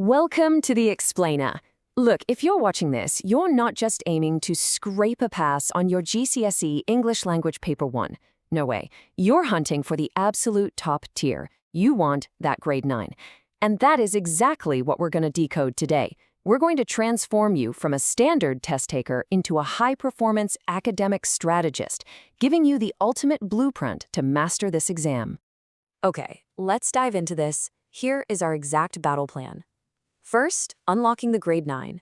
Welcome to the Explainer. Look, if you're watching this, you're not just aiming to scrape a pass on your GCSE English Language Paper 1. No way. You're hunting for the absolute top tier. You want that grade 9. And that is exactly what we're going to decode today. We're going to transform you from a standard test taker into a high-performance academic strategist, giving you the ultimate blueprint to master this exam. Okay, let's dive into this. Here is our exact battle plan. First, unlocking the grade 9.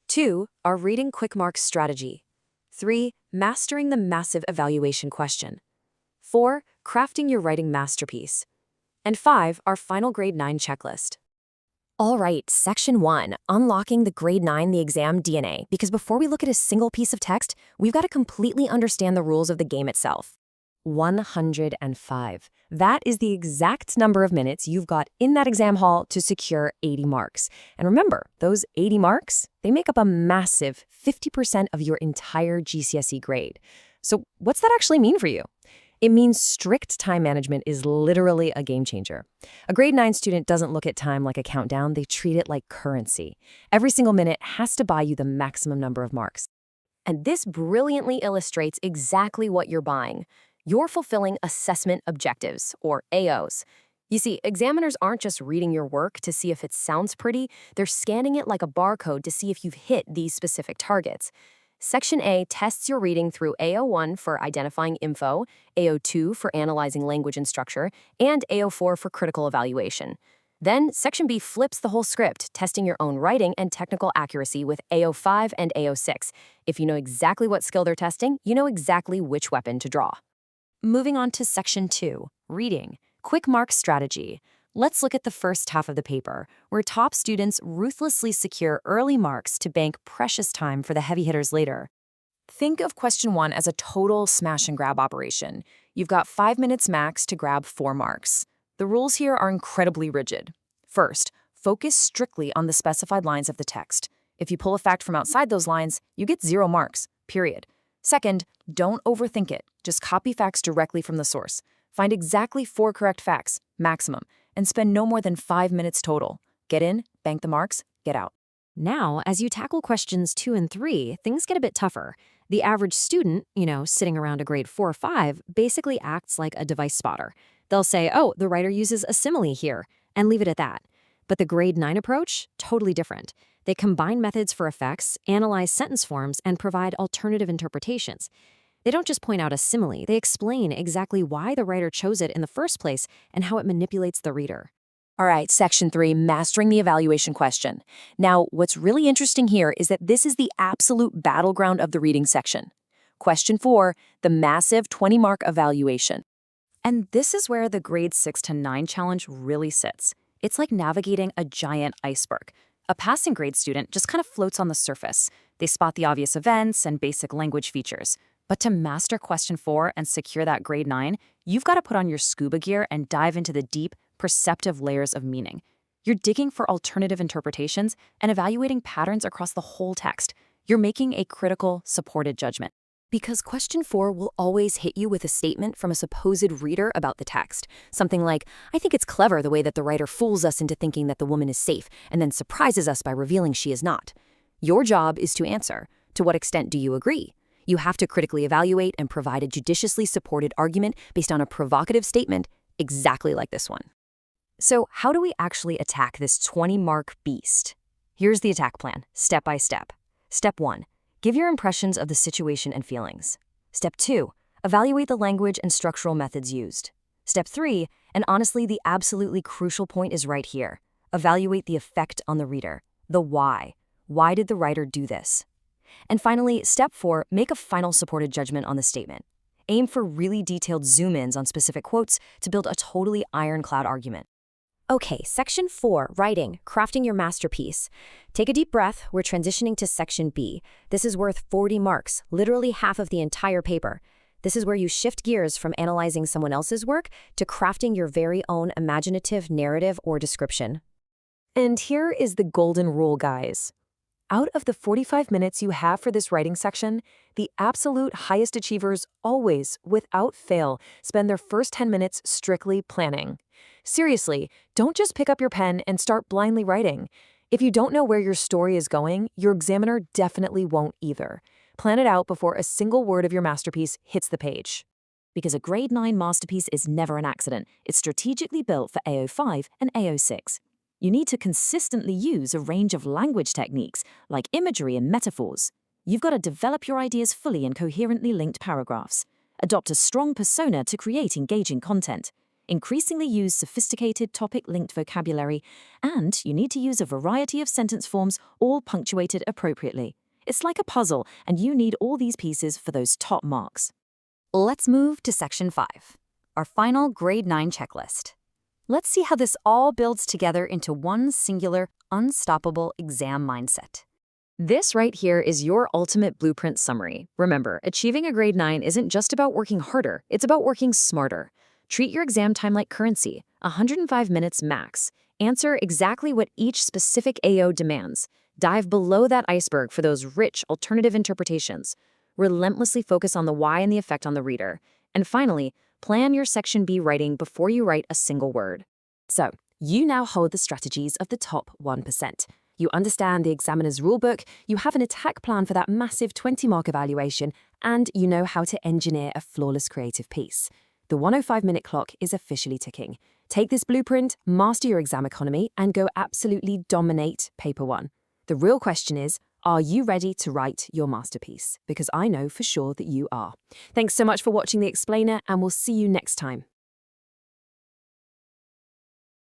2, our reading quick marks strategy. 3, mastering the massive evaluation question. 4, crafting your writing masterpiece. And 5, our final grade 9 checklist. All right, section 1, unlocking the grade 9, the exam DNA, because before we look at a single piece of text, we've got to completely understand the rules of the game itself. 105. That is the exact number of minutes you've got in that exam hall to secure 80 marks. And remember, those 80 marks, they make up a massive 50% of your entire GCSE grade. So what's that actually mean for you? It means strict time management is literally a game changer. A grade 9 student doesn't look at time like a countdown, they treat it like currency. Every single minute has to buy you the maximum number of marks. And this brilliantly illustrates exactly what you're buying. You're fulfilling assessment objectives, or AOs. You see, examiners aren't just reading your work to see if it sounds pretty, they're scanning it like a barcode to see if you've hit these specific targets. Section A tests your reading through AO1 for identifying info, AO2 for analyzing language and structure, and AO4 for critical evaluation. Then, Section B flips the whole script, testing your own writing and technical accuracy with AO5 and AO6. If you know exactly what skill they're testing, you know exactly which weapon to draw. Moving on to Section 2, reading, quick mark strategy. Let's look at the first half of the paper, where top students ruthlessly secure early marks to bank precious time for the heavy hitters later. Think of question 1 as a total smash and grab operation. You've got 5 minutes max to grab 4 marks. The rules here are incredibly rigid. First, focus strictly on the specified lines of the text. If you pull a fact from outside those lines, you get 0 marks, period. Second, don't overthink it. Just copy facts directly from the source. Find exactly 4 correct facts, maximum, and spend no more than 5 minutes total. Get in, bank the marks, get out. Now, as you tackle questions 2 and 3, things get a bit tougher. The average student, sitting around a grade 4 or 5, basically acts like a device spotter. They'll say, oh, the writer uses a simile here, and leave it at that. But the grade 9 approach, totally different. They combine methods for effects, analyze sentence forms, and provide alternative interpretations. They don't just point out a simile, they explain exactly why the writer chose it in the first place and how it manipulates the reader. All right, Section 3, mastering the evaluation question. Now, what's really interesting here is that this is the absolute battleground of the reading section. Question 4, the massive 20-mark evaluation. And this is where the grade 6 to 9 challenge really sits. It's like navigating a giant iceberg. A passing grade student just kind of floats on the surface. They spot the obvious events and basic language features. But to master question 4 and secure that grade 9, you've got to put on your scuba gear and dive into the deep, perceptive layers of meaning. You're digging for alternative interpretations and evaluating patterns across the whole text. You're making a critical, supported judgment. Because question 4 will always hit you with a statement from a supposed reader about the text. Something like, I think it's clever the way that the writer fools us into thinking that the woman is safe and then surprises us by revealing she is not. Your job is to answer. To what extent do you agree? You have to critically evaluate and provide a judiciously supported argument based on a provocative statement exactly like this one. So how do we actually attack this 20-mark beast? Here's the attack plan, step by step. Step 1. Give your impressions of the situation and feelings. Step 2. Evaluate the language and structural methods used. Step 3, and honestly the absolutely crucial point is right here. Evaluate the effect on the reader, the why. Why did the writer do this? And finally, step 4, make a final supported judgment on the statement. Aim for really detailed zoom-ins on specific quotes to build a totally ironclad argument. Okay, Section 4, writing, crafting your masterpiece. Take a deep breath, we're transitioning to Section B. This is worth 40 marks, literally half of the entire paper. This is where you shift gears from analyzing someone else's work to crafting your very own imaginative narrative or description. And here is the golden rule, guys. Out of the 45 minutes you have for this writing section, the absolute highest achievers always, without fail, spend their first 10 minutes strictly planning. Seriously, don't just pick up your pen and start blindly writing. If you don't know where your story is going, your examiner definitely won't either. Plan it out before a single word of your masterpiece hits the page. Because a grade 9 masterpiece is never an accident. It's strategically built for AO5 and AO6. You need to consistently use a range of language techniques, like imagery and metaphors. You've got to develop your ideas fully in coherently linked paragraphs. Adopt a strong persona to create engaging content. Increasingly use sophisticated topic-linked vocabulary, and you need to use a variety of sentence forms, all punctuated appropriately. It's like a puzzle, and you need all these pieces for those top marks. Let's move to Section 5, our final Grade 9 checklist. Let's see how this all builds together into one singular, unstoppable exam mindset. This right here is your ultimate blueprint summary. Remember, achieving a grade 9 isn't just about working harder, it's about working smarter. Treat your exam time like currency, 105 minutes max. Answer exactly what each specific AO demands. Dive below that iceberg for those rich alternative interpretations. Relentlessly focus on the why and the effect on the reader. And finally, plan your Section B writing before you write a single word. So, you now hold the strategies of the top 1%. You understand the examiner's rulebook, you have an attack plan for that massive 20-mark evaluation, and you know how to engineer a flawless creative piece. The 105-minute clock is officially ticking. Take this blueprint, master your exam economy, and go absolutely dominate Paper 1. The real question is, are you ready to write your masterpiece? Because I know for sure that you are. Thanks so much for watching The Explainer, and we'll see you next time.